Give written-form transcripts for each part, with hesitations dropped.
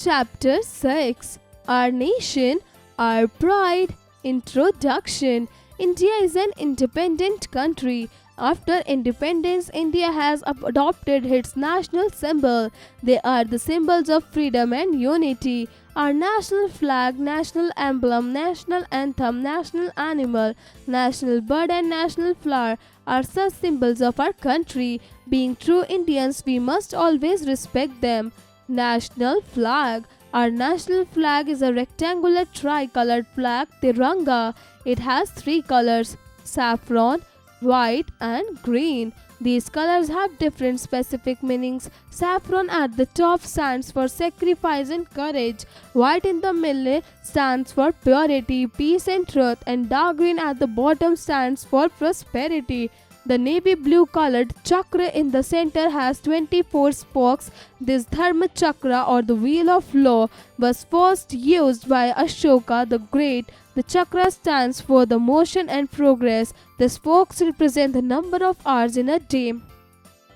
Chapter 6 Our Nation, Our Pride. Introduction. India is an independent country. After independence, India has adopted its national symbol. They are the symbols of freedom and unity. Our national flag, national emblem, national anthem, national animal, national bird, and national flower are such symbols of our country. Being true Indians, we must always respect them. National flag. Our national flag is a rectangular tricolored flag, Tiranga. It has three colors: saffron, white, and green. These colors have different specific meanings. Saffron at the top stands for sacrifice and courage. White in the middle stands for purity, peace, and truth. And dark green at the bottom stands for prosperity. The navy blue colored chakra in the center has 24 spokes. This Dharma chakra, or the wheel of law, was first used by Ashoka the Great. The chakra stands for the motion and progress. The spokes represent the number of hours in a day.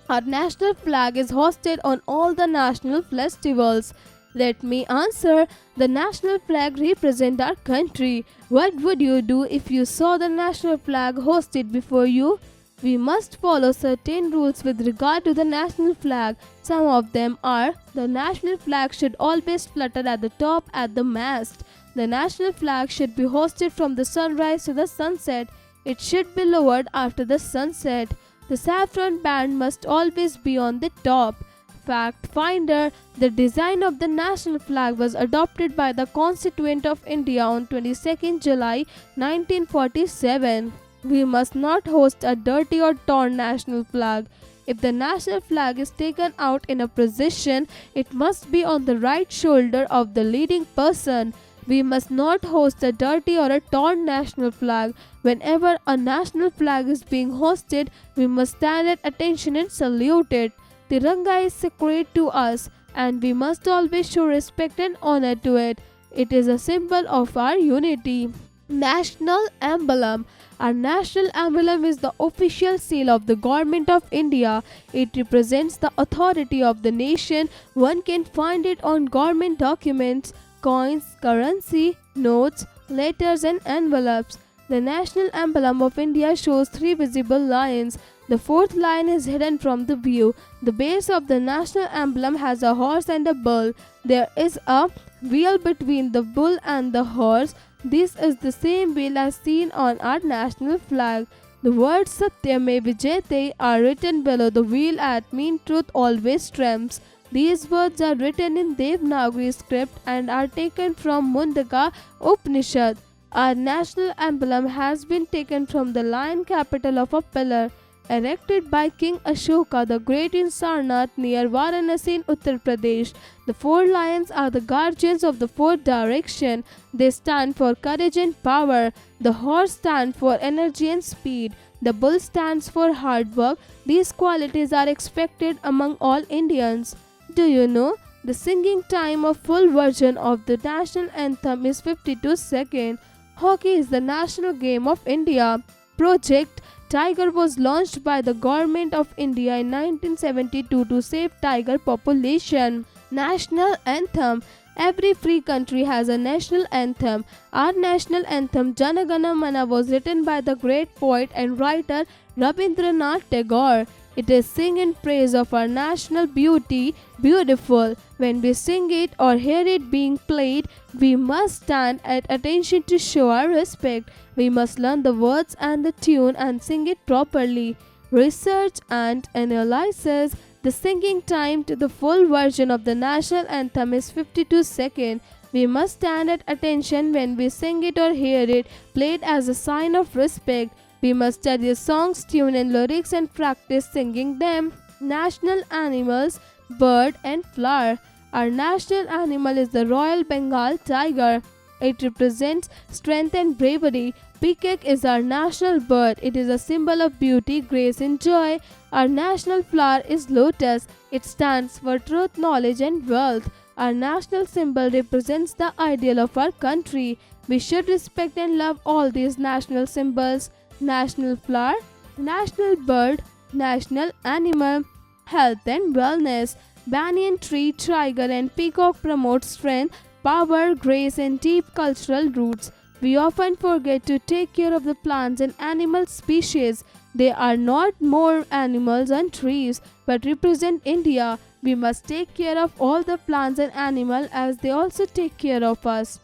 Our national flag is hosted on all the national festivals. Let me answer. The national flag represents our country. What would you do if you saw the national flag hosted before you? We must follow certain rules with regard to the national flag. Some of them are: the national flag should always flutter at the top at the mast. The national flag should be hoisted from the sunrise to the sunset. It should be lowered after the sunset. The saffron band must always be on the top. Fact finder: the design of the national flag was adopted by the Constituent of India on 22nd July 1947. We must not hoist a dirty or torn national flag. If the national flag is taken out in a procession, it must be on the right shoulder of the leading person. We must not hoist a dirty or a torn national flag. Whenever a national flag is being hoisted, we must stand at attention and salute it. Tiranga is sacred to us, and we must always show respect and honor to it. It is a symbol of our unity. National emblem. Our national emblem is the official seal of the Government of India. It represents the authority of the nation. One can find it on government documents, coins, currency, notes, letters, and envelopes. The national emblem of India shows three visible lions. The fourth lion is hidden from the view. The base of the national emblem has a horse and a bull. There is a wheel between the bull and the horse. This is the same wheel as seen on our national flag. The words Satyame Vijayate are written below the wheel at mean truth always triumphs. These words are written in Devanagari script and are taken from Mundaka Upanishad. Our national emblem has been taken from the lion capital of a pillar erected by King Ashoka the Great in Sarnath near Varanasi in Uttar Pradesh. The four lions are the guardians of the fourth direction. They stand for courage and power. The horse stands for energy and speed. The bull stands for hard work. These qualities are expected among all Indians. Do you know the singing time of full version of the national anthem is 52 seconds? Hockey is the national game of India. Project Tiger was launched by the Government of India in 1972 to save tiger population. National anthem. Every free country has a national anthem. Our national anthem Jana Gana Mana was written by the great poet and writer Rabindranath Tagore. It is sing in praise of our national beauty, beautiful. When we sing it or hear it being played, we must stand at attention to show our respect. We must learn the words and the tune and sing it properly. Research and analysis. The singing time to the full version of the national anthem is 52 seconds. We must stand at attention when we sing it or hear it played as a sign of respect. We must study the song's tune and lyrics and practice singing them. National animals, bird and flower. Our national animal is the Royal Bengal tiger. It represents strength and bravery. Peacock is our national bird. It is a symbol of beauty, grace and joy. Our national flower is lotus. It stands for truth, knowledge and wealth. Our national symbol represents the ideal of our country. We should respect and love all these national symbols. National flower, national bird, national animal, health and wellness. Banyan tree, tiger, and peacock promote strength, power, grace, and deep cultural roots. We often forget to take care of the plants and animal species. They are not more animals and trees, but represent India. We must take care of all the plants and animals as they also take care of us.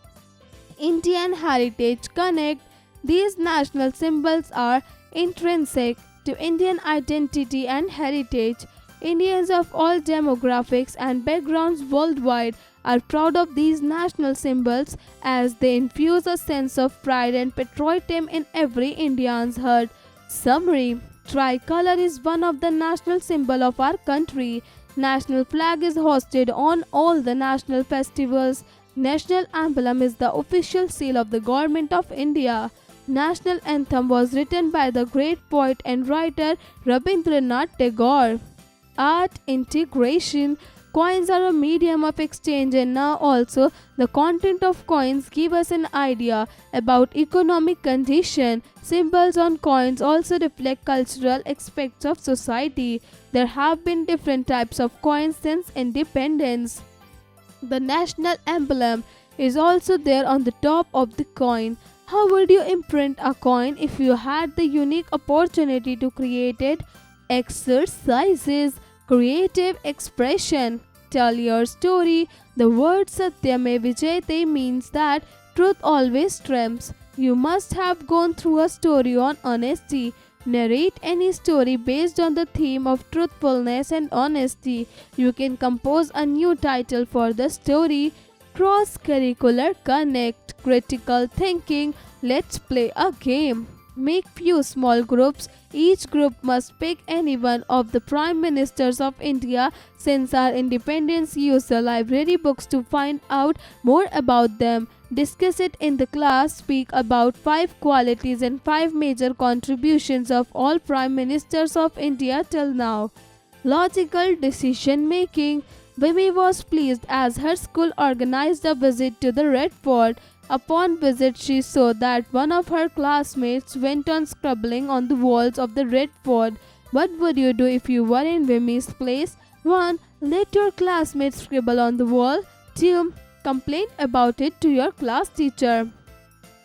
Indian Heritage Connect. These national symbols are intrinsic to Indian identity and heritage. Indians of all demographics and backgrounds worldwide are proud of these national symbols as they infuse a sense of pride and patriotism in every Indian's heart. Summary: Tricolor is one of the national symbols of our country. National flag is hosted on all the national festivals. National emblem is the official seal of the Government of India. National anthem was written by the great poet and writer Rabindranath Tagore. Art integration. Coins are a medium of exchange, and now also the content of coins give us an idea about economic condition. Symbols on coins also reflect cultural aspects of society. There have been different types of coins since independence. The national emblem is also there on the top of the coin. How would you imprint a coin if you had the unique opportunity to create it? Exercises. Creative expression. Tell your story. The word Satyame Vijayate means that truth always triumphs. You must have gone through a story on honesty. Narrate any story based on the theme of truthfulness and honesty. You can compose a new title for the story. Cross-curricular connect. Critical thinking. Let's play a game. Make few small groups. Each group must pick any one of the Prime Ministers of India. Since our independence, use the library books to find out more about them. Discuss it in the class. Speak about 5 qualities and 5 major contributions of all Prime Ministers of India till now. Logical decision making. Vimy was pleased as her school organized a visit to the Red Fort. Upon visit, she saw that one of her classmates went on scribbling on the walls of the Red Fort. What would you do if you were in Vimy's place? 1. Let your classmates scribble on the wall. 2. Complain about it to your class teacher.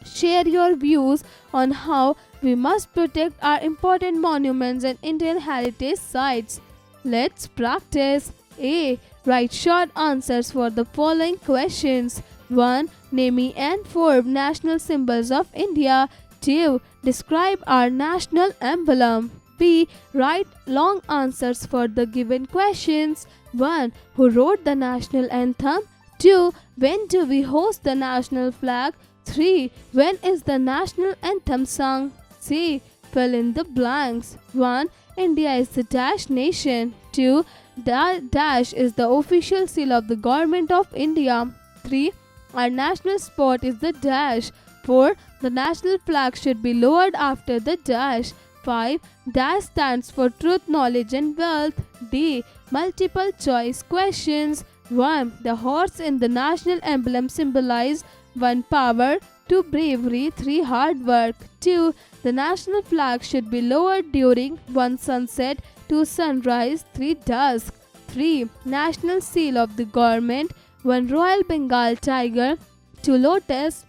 Share your views on how we must protect our important monuments and Indian heritage sites. Let's practice. A. Write short answers for the following questions. 1. Name and 4 national symbols of India. 2. Describe our national emblem. B. Write long answers for the given questions. 1. Who wrote the national anthem? 2. When do we host the national flag? 3. When is the national anthem sung? C. Fill in the blanks. 1. India is the dash nation. 2. Dash is the official seal of the Government of India. 3. Our national sport is the dash. 4. The national flag should be lowered after the dash. 5. Dash stands for truth, knowledge and wealth. D. Multiple choice questions. 1. The horse in the national emblem symbolize 1. Power, 2. Bravery, 3. Hard work. 2. The national flag should be lowered during 1. Sunset, 2. Sunrise, 3. Dusk. 3. National seal of the government. 1. Royal Bengal tiger, 2. Lotus,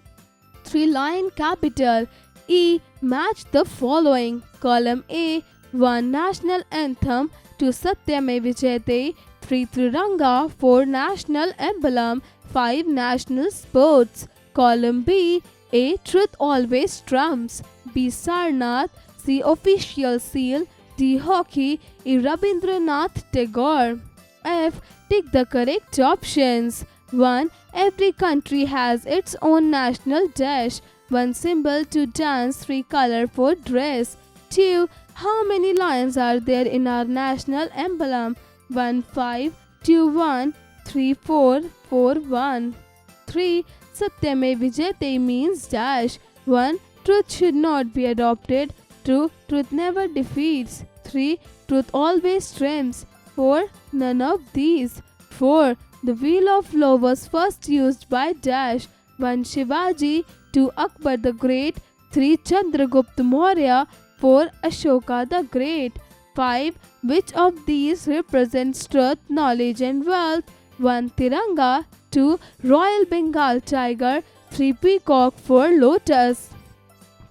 3. Lion capital. E. Match the following. Column A. 1. National anthem, 2. Satyame Vijayate, 3. Triranga, 4. National emblem, 5. National sports. Column B. A. Truth always trumps. B. Sarnath, C. Official seal, D. Hockey, E. Rabindranath Tagore. F. Tick the correct options. 1. Every country has its own national dash. 1 symbol to dance, 3 color for dress. 2. How many lions are there in our national emblem? 1 5, 2 1, 3 4, 4 1. 3. Satyame Vijayate means dash. 1. Truth should not be adopted. 2. Truth never defeats. 3. Truth always triumphs. 4. None of these. 4. The wheel of law was first used by dash. 1. Shivaji, 2. Akbar the Great, 3. Chandragupta Maurya, 4. Ashoka the Great. 5. Which of these represents truth, knowledge, and wealth? 1. Tiranga. 2. Royal Bengal tiger. 3. Peacock. 4. Lotus.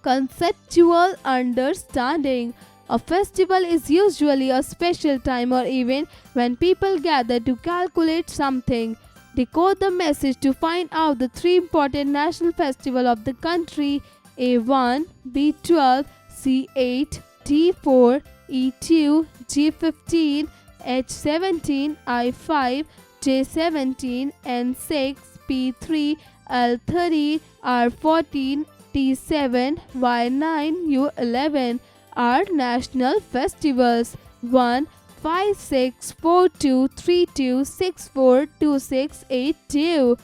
Conceptual understanding. A festival is usually a special time or event when people gather to calculate something. Decode the message to find out the 3 important national festivals of the country. A1, B12, C8, D4, E2, G15, H17, I5, J17, N6, P3, L13, R14, T7, Y9, U11 are national festivals. 1. 5, 6, 4, 2, 3, 2, 6, 4, 2, 6, 8, 2.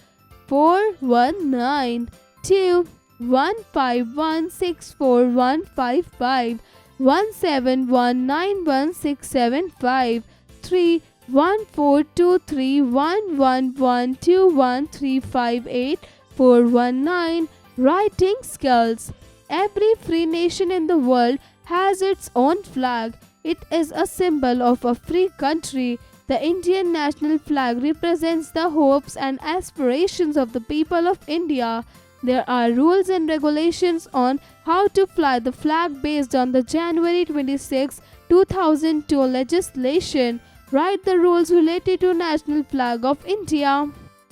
4, 1, 9. 2. 1, 5, 1, 6, 4, 1, 5, 5. 1, 7, 1, 9, 1, 6, 7, 5. 3. 1, 4, 2, 3, 1, 1, 1, 2, 1, 3, 5, 8, 4, 1, 9. Writing skills. Every free nation in the world has its own flag. It is a symbol of a free country. The Indian national flag represents the hopes and aspirations of the people of India. There are rules and regulations on how to fly the flag based on the January 26, 2002 legislation. Write the rules related to national flag of India.